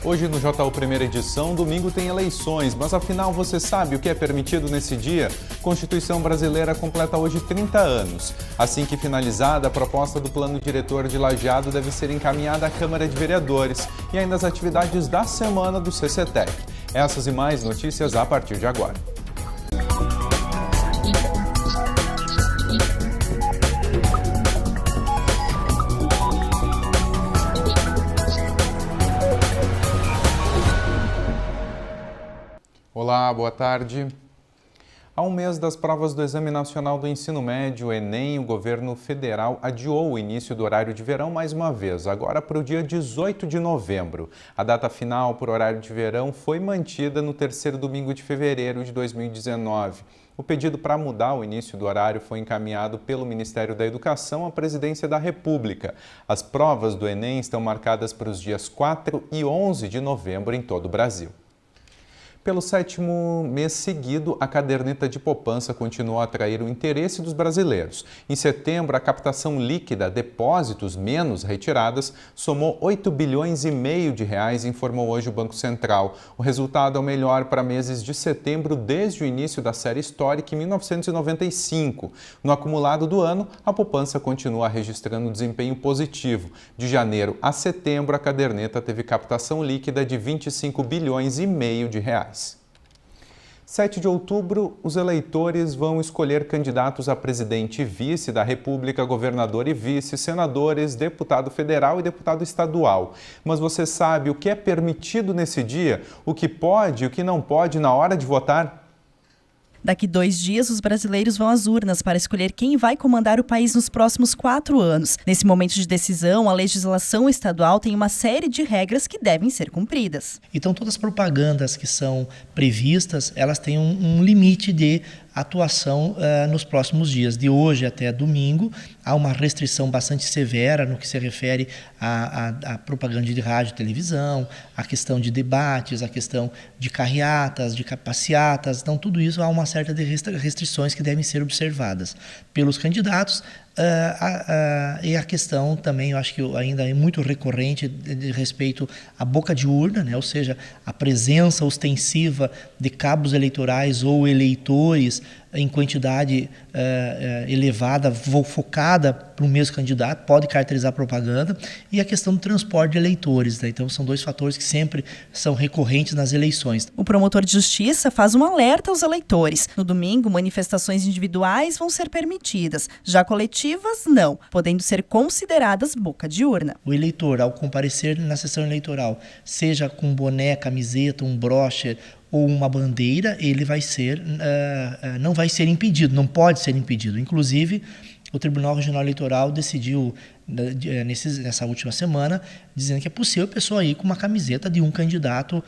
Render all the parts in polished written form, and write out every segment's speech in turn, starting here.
Hoje no JU Primeira Edição, domingo tem eleições, mas afinal você sabe o que é permitido nesse dia? A Constituição Brasileira completa hoje 30 anos. Assim que finalizada, a proposta do Plano Diretor de Lajeado deve ser encaminhada à Câmara de Vereadores e ainda as atividades da semana do CCTEC. Essas e mais notícias a partir de agora. Olá, boa tarde. Há um mês das provas do Exame Nacional do Ensino Médio, Enem, o governo federal adiou o início do horário de verão mais uma vez, agora para o dia 18 de novembro. A data final para o horário de verão foi mantida no terceiro domingo de fevereiro de 2019. O pedido para mudar o início do horário foi encaminhado pelo Ministério da Educação à Presidência da República. As provas do Enem estão marcadas para os dias 4 e 11 de novembro em todo o Brasil. Pelo sétimo mês seguido, a caderneta de poupança continuou a atrair o interesse dos brasileiros. Em setembro, a captação líquida, depósitos menos retiradas, somou 8 bilhões e meio de reais, informou hoje o Banco Central. O resultado é o melhor para meses de setembro desde o início da série histórica em 1995. No acumulado do ano, a poupança continua registrando desempenho positivo. De janeiro a setembro, a caderneta teve captação líquida de 25 bilhões e meio de reais. 7 de outubro, os eleitores vão escolher candidatos a presidente e vice da República, governador e vice, senadores, deputado federal e deputado estadual. Mas você sabe o que é permitido nesse dia? O que pode e o que não pode na hora de votar? Daqui 2 dias, os brasileiros vão às urnas para escolher quem vai comandar o país nos próximos 4 anos. Nesse momento de decisão, a legislação estadual tem uma série de regras que devem ser cumpridas. Então, todas as propagandas que são previstas, elas têm um limite de atuação nos próximos dias. De hoje até domingo, há uma restrição bastante severa no que se refere à propaganda de rádio e televisão, a questão de debates, a questão de carreatas, de passeatas. Então, tudo isso há uma série de restrições que devem ser observadas pelos candidatos. E a questão também, eu acho que ainda é muito recorrente de respeito à boca de urna, né? Ou seja, a presença ostensiva de cabos eleitorais ou eleitores em quantidade elevada, focada para o mesmo candidato, pode caracterizar a propaganda, e a questão do transporte de eleitores, né? Então, são 2 fatores que sempre são recorrentes nas eleições. O promotor de justiça faz um alerta aos eleitores. No domingo, manifestações individuais vão ser permitidas, já coletivas não, podendo ser consideradas boca de urna. O eleitor, ao comparecer na sessão eleitoral, seja com boné, camiseta, um broche ou uma bandeira, ele vai ser, não vai ser impedido, não pode ser impedido. Inclusive, o Tribunal Regional Eleitoral decidiu, nessa última semana, dizendo que é possível a pessoa ir com uma camiseta de um candidato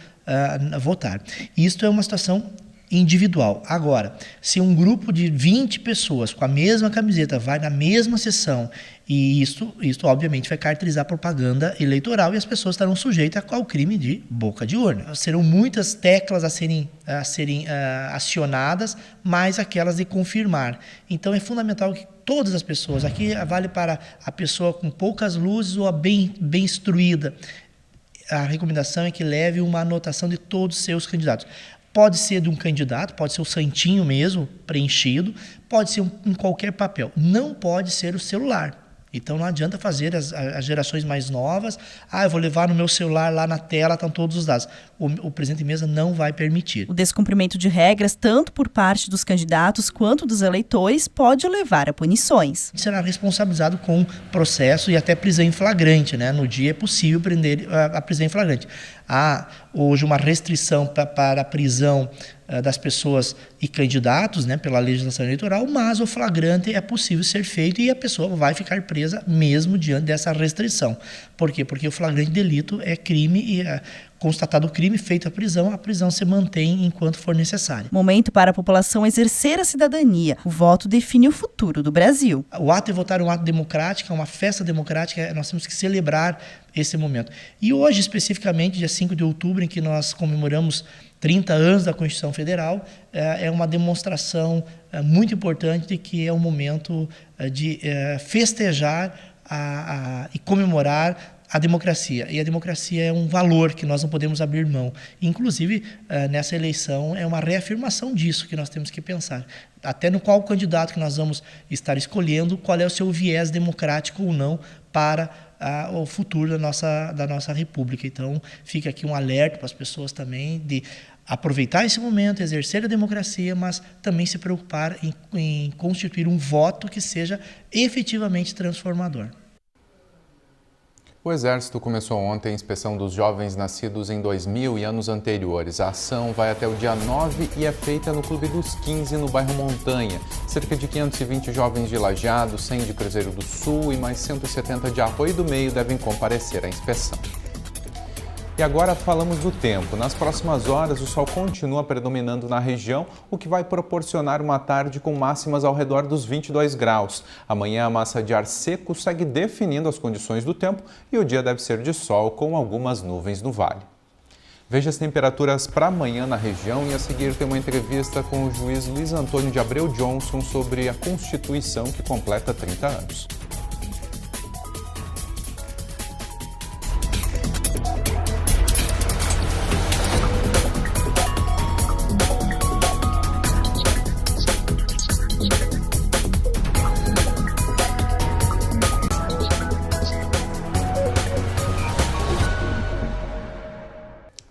votar. Isto é uma situação individual. Agora, se um grupo de 20 pessoas com a mesma camiseta vai na mesma sessão, e isto obviamente vai caracterizar propaganda eleitoral, e as pessoas estarão sujeitas ao crime de boca de urna. Serão muitas teclas a serem acionadas, mais aquelas de confirmar. Então é fundamental que todas as pessoas, aqui vale para a pessoa com poucas luzes ou a bem instruída, a recomendação é que leve uma anotação de todos os seus candidatos. Pode ser de um candidato, pode ser o santinho mesmo, preenchido, pode ser em qualquer papel. Não pode ser o celular. Então não adianta fazer as gerações mais novas, eu vou levar no meu celular, lá na tela estão todos os dados. O presidente de mesa não vai permitir. O descumprimento de regras, tanto por parte dos candidatos quanto dos eleitores, pode levar a punições. Será responsabilizado com processo e até prisão em flagrante, né? No dia é possível prender a prisão em flagrante. Há hoje uma restrição para a prisão das pessoas e candidatos, né, pela legislação eleitoral, mas o flagrante é possível ser feito e a pessoa vai ficar presa mesmo diante dessa restrição. Por quê? Porque o flagrante delito é crime e constatado o crime, feita a prisão se mantém enquanto for necessário. Momento para a população exercer a cidadania. O voto define o futuro do Brasil. O ato de votar é um ato democrático, é uma festa democrática, nós temos que celebrar esse momento. E hoje, especificamente, dia 5 de outubro, em que nós comemoramos 30 anos da Constituição Federal, é uma demonstração muito importante de que é um momento de festejar e comemorar a democracia. E a democracia é um valor que nós não podemos abrir mão. Inclusive, nessa eleição, é uma reafirmação disso que nós temos que pensar. Até no qual candidato que nós vamos estar escolhendo, qual é o seu viés democrático ou não para o futuro da nossa república. Então, fica aqui um alerta para as pessoas também de aproveitar esse momento, exercer a democracia, mas também se preocupar em constituir um voto que seja efetivamente transformador. O Exército começou ontem a inspeção dos jovens nascidos em 2000 e anos anteriores. A ação vai até o dia 9 e é feita no Clube dos 15, no bairro Montanha. Cerca de 520 jovens de Lajeado, 100 de Cruzeiro do Sul e mais 170 de Arroio do Meio devem comparecer à inspeção. E agora falamos do tempo. Nas próximas horas, o sol continua predominando na região, o que vai proporcionar uma tarde com máximas ao redor dos 22 graus. Amanhã, a massa de ar seco segue definindo as condições do tempo e o dia deve ser de sol com algumas nuvens no vale. Veja as temperaturas para amanhã na região e a seguir tem uma entrevista com o juiz Luiz Antônio de Abreu Johnson sobre a Constituição que completa 30 anos.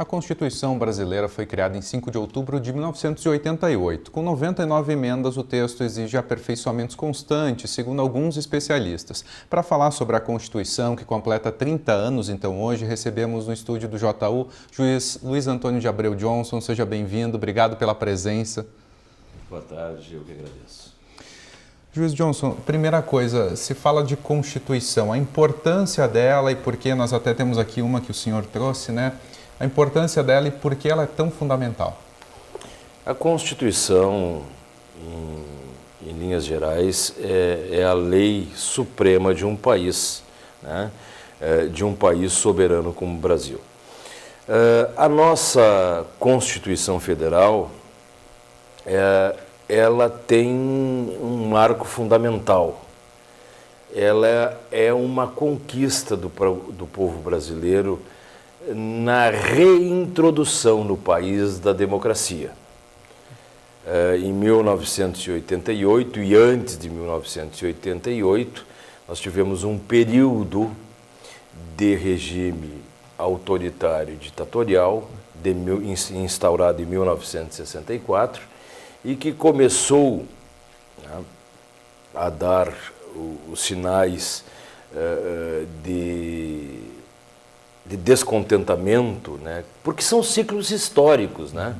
A Constituição brasileira foi criada em 5 de outubro de 1988. Com 99 emendas, o texto exige aperfeiçoamentos constantes, segundo alguns especialistas. Para falar sobre a Constituição, que completa 30 anos, então hoje, recebemos no estúdio do JU, juiz Luiz Antônio de Abreu Johnson. Seja bem-vindo, obrigado pela presença. Boa tarde, eu que agradeço. Juiz Johnson, primeira coisa, se fala de Constituição, a importância dela e por que nós até temos aqui uma que o senhor trouxe, né? A importância dela e por que ela é tão fundamental? A Constituição, em linhas gerais, é a lei suprema de um país, né? De um país soberano como o Brasil. A nossa Constituição Federal, ela tem um marco fundamental. Ela é uma conquista do povo brasileiro na reintrodução no país da democracia. Em 1988 e antes de 1988, nós tivemos um período de regime autoritário e ditatorial, instaurado em 1964, e que começou, né, a dar os sinais de descontentamento, né? Porque são ciclos históricos, né?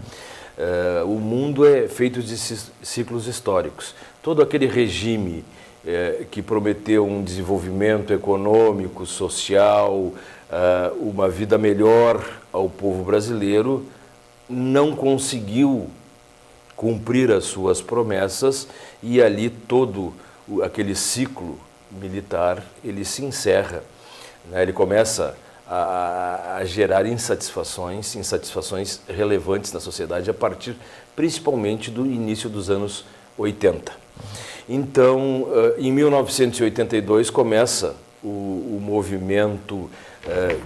O mundo é feito de ciclos históricos. Todo aquele regime que prometeu um desenvolvimento econômico, social, uma vida melhor ao povo brasileiro, não conseguiu cumprir as suas promessas e ali todo aquele ciclo militar, ele se encerra, né? Ele começa a gerar insatisfações relevantes na sociedade a partir principalmente do início dos anos 80. Então, em 1982 começa o movimento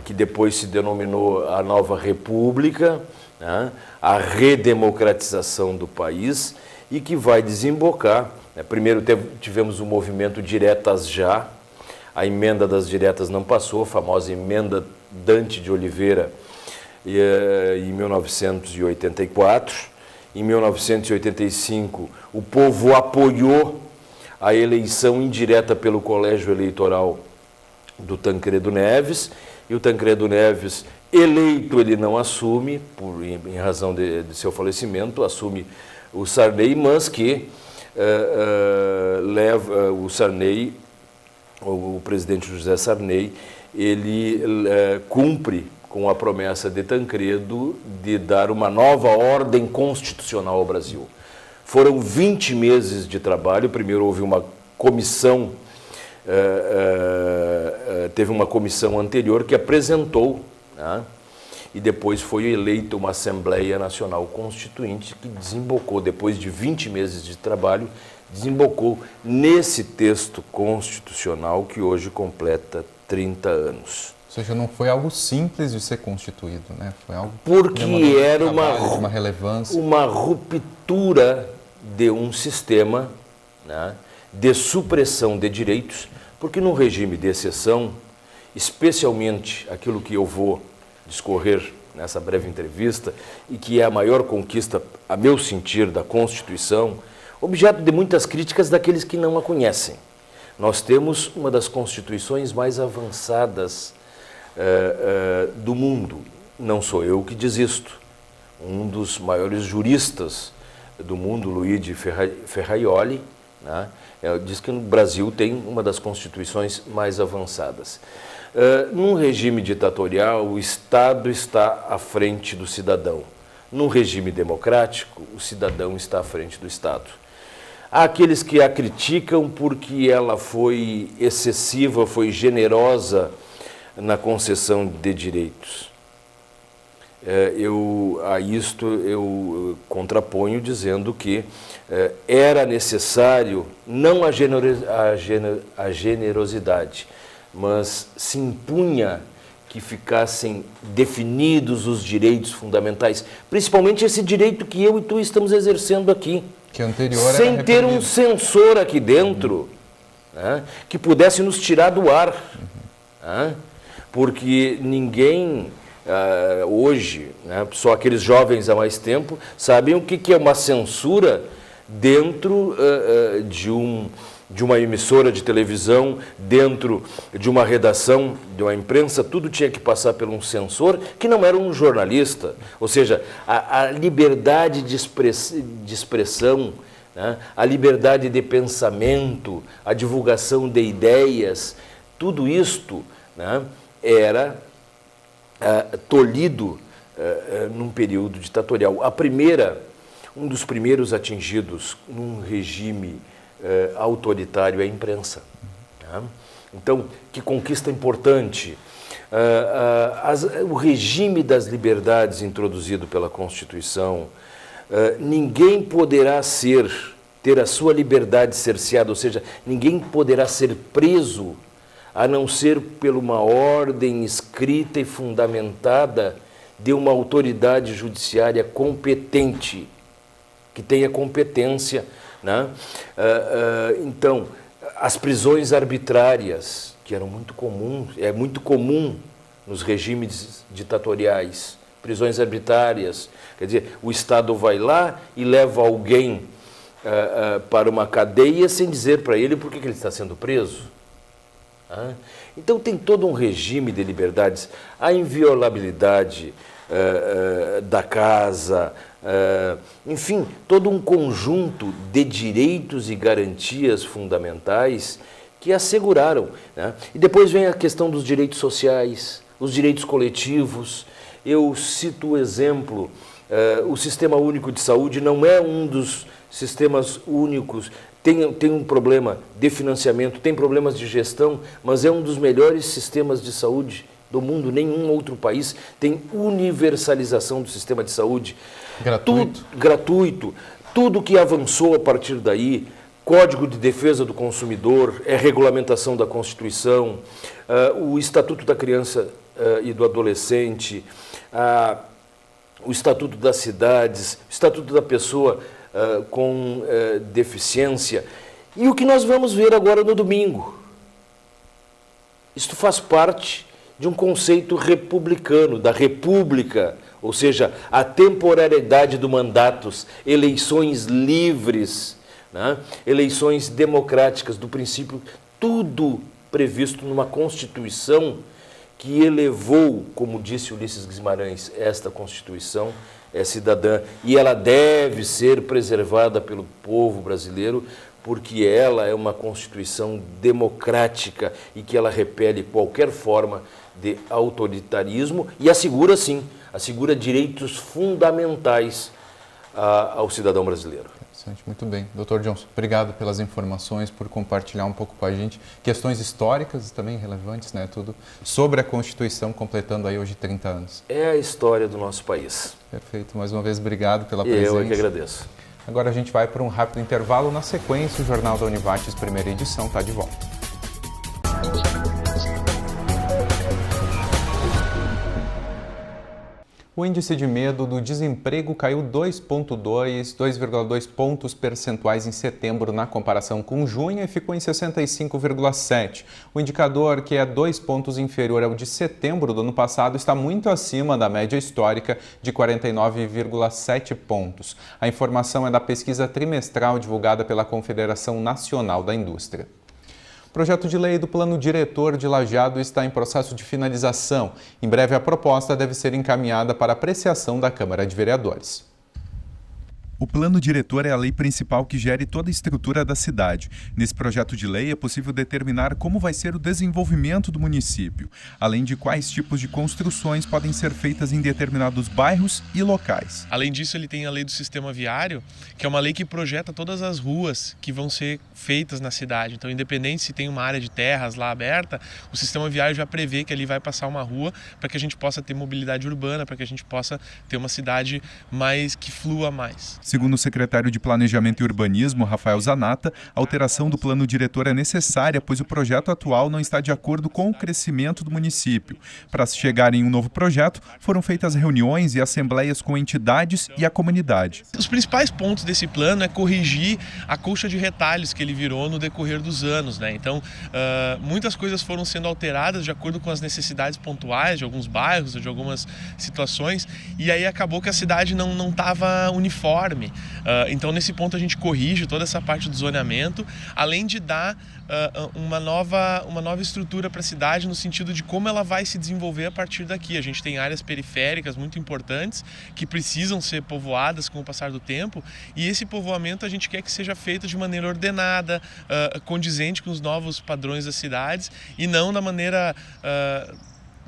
que depois se denominou a Nova República, né, a redemocratização do país e que vai desembocar, né, primeiro tivemos o movimento Diretas Já. A emenda das diretas não passou, a famosa emenda Dante de Oliveira, em 1984. Em 1985, o povo apoiou a eleição indireta pelo colégio eleitoral do Tancredo Neves, e o Tancredo Neves, eleito, ele não assume, em razão de seu falecimento, assume o Sarney, mas que leva o Sarney, o presidente José Sarney, ele cumpre com a promessa de Tancredo de dar uma nova ordem constitucional ao Brasil. Foram 20 meses de trabalho. Primeiro houve uma comissão, teve uma comissão anterior que apresentou, né, e depois foi eleita uma Assembleia Nacional Constituinte que desembocou, depois de 20 meses de trabalho, desembocou nesse texto constitucional que hoje completa 30 anos. Ou seja, não foi algo simples de ser constituído, né? Foi algo porque era uma relevância, uma ruptura de um sistema, né, de supressão de direitos, porque num regime de exceção, especialmente aquilo que eu vou discorrer nessa breve entrevista e que é a maior conquista, a meu sentir, da Constituição, objeto de muitas críticas daqueles que não a conhecem. Nós temos uma das constituições mais avançadas do mundo. Não sou eu que diz isto. Um dos maiores juristas do mundo, Luigi Ferraioli, né, diz que no Brasil tem uma das constituições mais avançadas. Num regime ditatorial, o Estado está à frente do cidadão. Num regime democrático, o cidadão está à frente do Estado. Há aqueles que a criticam porque ela foi excessiva, foi generosa na concessão de direitos. A isto eu contraponho dizendo que era necessário não a generosidade, mas se impunha que ficassem definidos os direitos fundamentais, principalmente esse direito que eu e tu estamos exercendo aqui, que anterior sem ter um censor aqui dentro, né, que pudesse nos tirar do ar, né, porque ninguém hoje, né, só aqueles jovens há mais tempo, sabem o que é uma censura dentro de uma emissora de televisão, dentro de uma redação, de uma imprensa. Tudo tinha que passar por um censor que não era um jornalista. Ou seja, a liberdade de expressão, né, a liberdade de pensamento, a divulgação de ideias, tudo isto, né, era tolhido num período ditatorial. Um dos primeiros atingidos num regime autoritário é a imprensa. Né? Então, que conquista importante. O regime das liberdades introduzido pela Constituição, ninguém poderá ter a sua liberdade cerceada, ou seja, ninguém poderá ser preso a não ser por uma ordem escrita e fundamentada de uma autoridade judiciária competente, que tenha competência, né? Então, as prisões arbitrárias, que eram muito comuns, é muito comum nos regimes ditatoriais, prisões arbitrárias, quer dizer, o Estado vai lá e leva alguém para uma cadeia sem dizer para ele por que ele está sendo preso. Então tem todo um regime de liberdades, a inviolabilidade da casa, enfim, todo um conjunto de direitos e garantias fundamentais que asseguraram, né? E depois vem a questão dos direitos sociais, os direitos coletivos. Eu cito o exemplo, o Sistema Único de Saúde não é um dos sistemas únicos. Tem um problema de financiamento, tem problemas de gestão, mas é um dos melhores sistemas de saúde do mundo. Nenhum outro país tem universalização do sistema de saúde. Gratuito. Tudo que avançou a partir daí, Código de Defesa do Consumidor, regulamentação da Constituição, o Estatuto da Criança e do Adolescente, o Estatuto das Cidades, o Estatuto da Pessoa com deficiência, e o que nós vamos ver agora no domingo. Isto faz parte de um conceito republicano, da república, ou seja, a temporalidade do mandatos, eleições livres, né? Eleições democráticas, do princípio, tudo previsto numa Constituição que elevou, como disse Ulisses Guimarães, esta Constituição é cidadã e ela deve ser preservada pelo povo brasileiro, porque ela é uma Constituição democrática e que ela repele qualquer forma de autoritarismo e assegura, sim, assegura direitos fundamentais ao cidadão brasileiro. Muito bem. Dr. Johnson, obrigado pelas informações, por compartilhar um pouco com a gente questões históricas e também relevantes, né? Tudo sobre a Constituição, completando aí hoje 30 anos. É a história do nosso país. Perfeito. Mais uma vez, obrigado pela presença. Eu é que agradeço. Agora a gente vai para um rápido intervalo. Na sequência, o Jornal da Univates, primeira edição, está de volta. O índice de medo do desemprego caiu 2,2 pontos percentuais em setembro na comparação com junho e ficou em 65,7. O indicador, que é 2 pontos inferior ao de setembro do ano passado, está muito acima da média histórica de 49,7 pontos. A informação é da pesquisa trimestral divulgada pela Confederação Nacional da Indústria. O projeto de lei do Plano Diretor de Lajeado está em processo de finalização. Em breve, a proposta deve ser encaminhada para apreciação da Câmara de Vereadores. O plano diretor é a lei principal que gere toda a estrutura da cidade. Nesse projeto de lei é possível determinar como vai ser o desenvolvimento do município, além de quais tipos de construções podem ser feitas em determinados bairros e locais. Além disso, ele tem a lei do sistema viário, que é uma lei que projeta todas as ruas que vão ser feitas na cidade. Então, independente se tem uma área de terras lá aberta, o sistema viário já prevê que ali vai passar uma rua para que a gente possa ter mobilidade urbana, para que a gente possa ter uma cidade que flua mais. Segundo o secretário de Planejamento e Urbanismo, Rafael Zanata, a alteração do plano diretor é necessária, pois o projeto atual não está de acordo com o crescimento do município. Para se chegar em um novo projeto, foram feitas reuniões e assembleias com entidades e a comunidade. Os principais pontos desse plano é corrigir a colcha de retalhos que ele virou no decorrer dos anos, né? Então, muitas coisas foram sendo alteradas de acordo com as necessidades pontuais de alguns bairros, de algumas situações, e aí acabou que a cidade não estava uniforme. Então, nesse ponto, a gente corrige toda essa parte do zoneamento, além de dar uma nova estrutura para a cidade no sentido de como ela vai se desenvolver a partir daqui. A gente tem áreas periféricas muito importantes que precisam ser povoadas com o passar do tempo, e esse povoamento a gente quer que seja feito de maneira ordenada, condizente com os novos padrões das cidades e não da maneira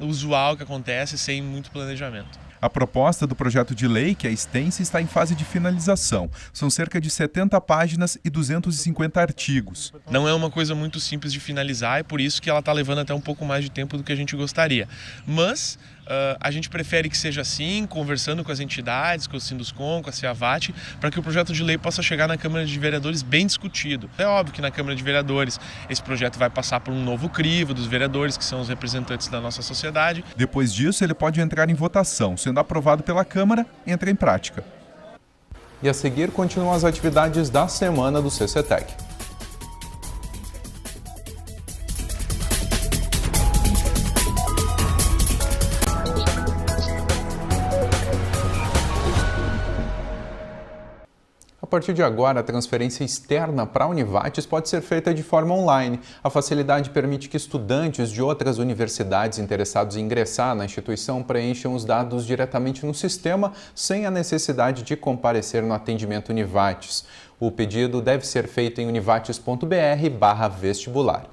usual que acontece, sem muito planejamento. A proposta do projeto de lei, que é extensa, está em fase de finalização. São cerca de 70 páginas e 250 artigos. Não é uma coisa muito simples de finalizar, é por isso que ela está levando até um pouco mais de tempo do que a gente gostaria. Mas a gente prefere que seja assim, conversando com as entidades, com o Sinduscom, com a Ceavat, para que o projeto de lei possa chegar na Câmara de Vereadores bem discutido. É óbvio que na Câmara de Vereadores esse projeto vai passar por um novo crivo dos vereadores, que são os representantes da nossa sociedade. Depois disso, ele pode entrar em votação. Sendo aprovado pela Câmara, entra em prática. E a seguir continuam as atividades da semana do CCTEC. A partir de agora, a transferência externa para a Univates pode ser feita de forma online. A facilidade permite que estudantes de outras universidades interessados em ingressar na instituição preencham os dados diretamente no sistema, sem a necessidade de comparecer no atendimento Univates. O pedido deve ser feito em univates.br/vestibular.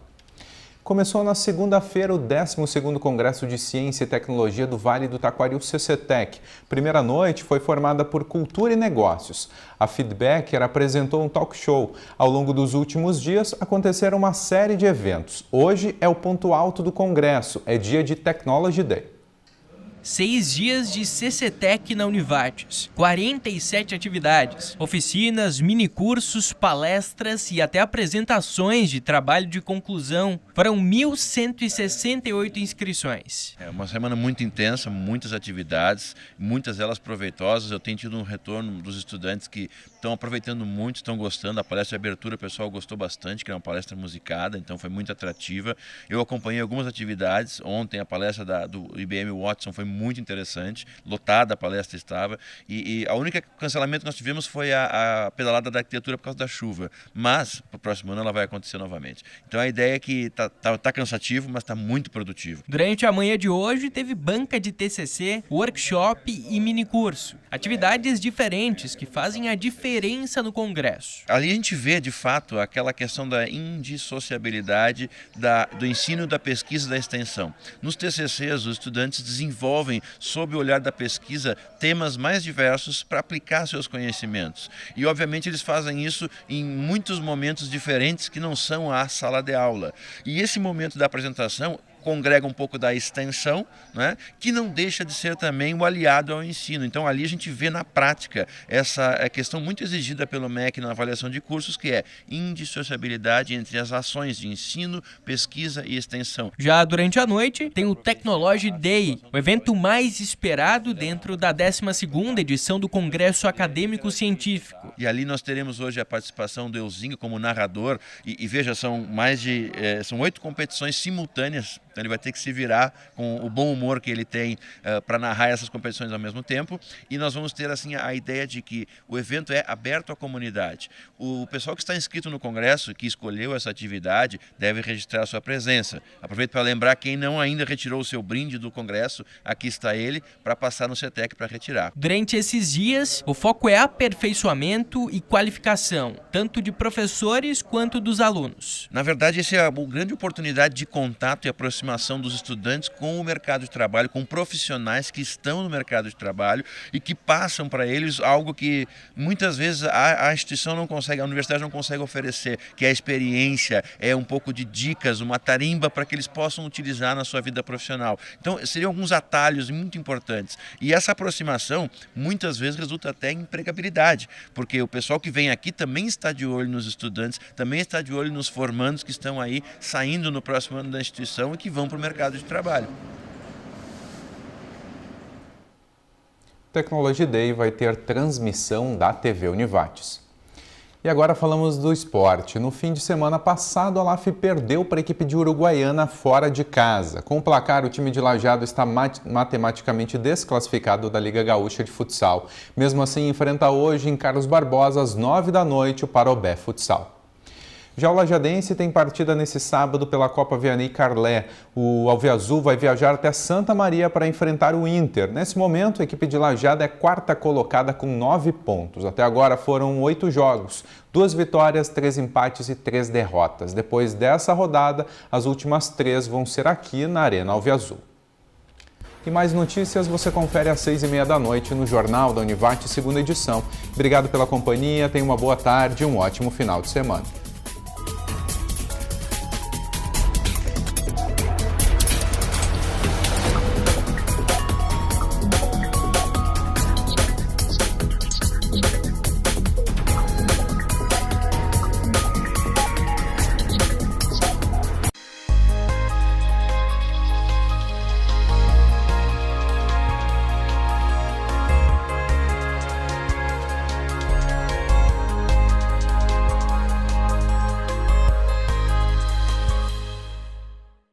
Começou na segunda-feira o 12º Congresso de Ciência e Tecnologia do Vale do Taquari, o CCTEC. Primeira noite foi formada por Cultura e Negócios. A Feedbacker apresentou um talk show. Ao longo dos últimos dias, aconteceram uma série de eventos. Hoje é o ponto alto do Congresso, é dia de Technology Day. 6 dias de CCTEC na Univates, 47 atividades, oficinas, minicursos, palestras e até apresentações de trabalho de conclusão. Foram 1.168 inscrições. É uma semana muito intensa, muitas atividades, muitas delas proveitosas. Eu tenho tido um retorno dos estudantes que estão aproveitando muito, estão gostando. A palestra de abertura o pessoal gostou bastante, que era uma palestra musicada, então foi muito atrativa. Eu acompanhei algumas atividades. Ontem a palestra do IBM Watson foi muito interessante, lotada a palestra estava, e a única cancelamento que nós tivemos foi a pedalada da arquitetura por causa da chuva, mas para o próximo ano ela vai acontecer novamente. Então a ideia é que tá cansativo, mas está muito produtivo. Durante a manhã de hoje teve banca de TCC, workshop e minicurso, atividades diferentes que fazem a diferença no Congresso. Ali a gente vê de fato aquela questão da indissociabilidade do ensino, da pesquisa e da extensão. Nos TCCs os estudantes desenvolvem, sob o olhar da pesquisa, temas mais diversos para aplicar seus conhecimentos. E, obviamente, eles fazem isso em muitos momentos diferentes que não são a sala de aula. E esse momento da apresentação congrega um pouco da extensão, né, que não deixa de ser também o aliado ao ensino. Então ali a gente vê na prática essa questão muito exigida pelo MEC na avaliação de cursos, que é indissociabilidade entre as ações de ensino, pesquisa e extensão. Já durante a noite tem o Technology Day, o evento mais esperado dentro da 12ª edição do Congresso Acadêmico Científico. E ali nós teremos hoje a participação do Elzinho como narrador e veja, são 8 competições simultâneas. Então ele vai ter que se virar com o bom humor que ele tem para narrar essas competições ao mesmo tempo. E nós vamos ter assim a ideia de que o evento é aberto à comunidade. O pessoal que está inscrito no Congresso, que escolheu essa atividade, deve registrar a sua presença. Aproveito para lembrar quem não ainda retirou o seu brinde do Congresso, aqui está ele, para passar no CETEC para retirar. Durante esses dias, o foco é aperfeiçoamento e qualificação, tanto de professores quanto dos alunos. Na verdade, essa é a grande oportunidade de contato e aproximação dos estudantes com o mercado de trabalho, com profissionais que estão no mercado de trabalho e que passam para eles algo que muitas vezes a instituição não consegue, a universidade não consegue oferecer, que é a experiência, é um pouco de dicas, uma tarimba para que eles possam utilizar na sua vida profissional. Então, seriam alguns atalhos muito importantes. E essa aproximação muitas vezes resulta até em empregabilidade, porque o pessoal que vem aqui também está de olho nos estudantes, também está de olho nos formandos que estão aí saindo no próximo ano da instituição e que vão para o mercado de trabalho. Technology Day vai ter transmissão da TV Univates. E agora falamos do esporte. No fim de semana passado, a LAF perdeu para a equipe de Uruguaiana fora de casa. Com o placar, o time de Lajeado está matematicamente desclassificado da Liga Gaúcha de Futsal. Mesmo assim, enfrenta hoje em Carlos Barbosa, às 9 da noite, o Parobé Futsal. Já o lajadense tem partida nesse sábado pela Copa Vianney Carlé. O Alviazul vai viajar até Santa Maria para enfrentar o Inter. Nesse momento, a equipe de Lajeado é quarta colocada com 9 pontos. Até agora foram 8 jogos, 2 vitórias, 3 empates e 3 derrotas. Depois dessa rodada, as últimas 3 vão ser aqui na Arena Alviazul. E mais notícias você confere às 6h30 da noite no Jornal da Univate, segunda edição. Obrigado pela companhia, tenha uma boa tarde e um ótimo final de semana.